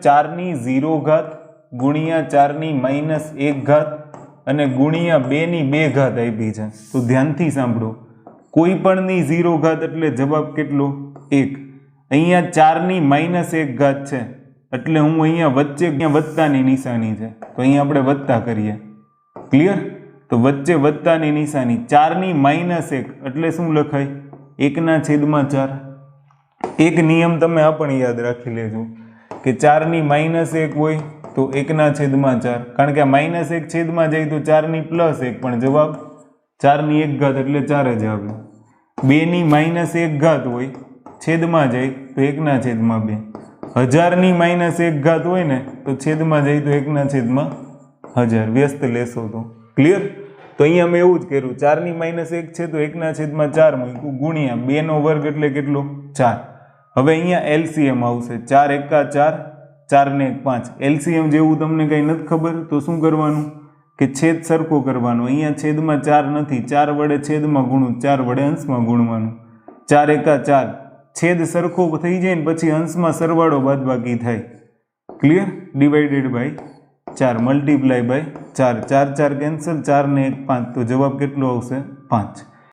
4ની 0 ઘાત ગુણ્યા 4ની -1 ઘાત અને ગુણ્યા 2ની 2 ઘાત આપી છે. તો ધ્યાનથી સાંભળો, કોઈ પણની 0 ઘાત એટલે જવાબ કેટલો? 1. અહીંયા 4ની -1 ઘાત છે એટલે હું અહીંયા વચ્ચે વત્તાની નિશાની છે તો અહીંયા આપણે વત્તા કરીએ. ક્લિયર? તો વચ્ચે વત્તાની નિશાની, 4ની -1 એટલે શું લખાય? 1/4. એક નિયમ તમે આ પણ યાદ રાખી લેજો કે 4ની -1 હોય તો 1/4, કારણ કે આ -1 છેદમાં જાય તો 4ની +1 પણ જવાબ 4ની 1 ઘાત એટલે 4 જ આવે. 2ની -1 ઘાત હોય છેદમાં જાય તો 1/2. 1000ની -1 ઘાત હોય ને તો છેદમાં જાય તો 1/1000. વ્યસ્ત લેશો તો ક્લિયર? તો અહીંયા મેં એવું જ કર્યું, 4ની -1 છે તો 1/4 મૂક્યું ગુણ્યા 2નો વર્ગ એટલે કેટલો? 4. હવે અહીંયા એલસીએમ આવશે, 4 એકા 4, 4 ને 1 5. એલસીએમ જેવું તમને કંઈ નથી ખબર તો શું કરવાનું કે છેદ સરખો કરવાનો. અહીંયા છેદમાં 4 નથી, 4 વડે છેદમાં ગુણું, 4 વડે અંશમાં ગુણવાનું. 4 એકા 4, છેદ સરખો થઈ જાય ને પછી અંશમાં સરવાળો બાદબાકી થાય. Clear? Divided by 4, multiply by 4, 4 4 cancel, 4 ને 1 5. તો જવાબ કેટલો આવશે? 5.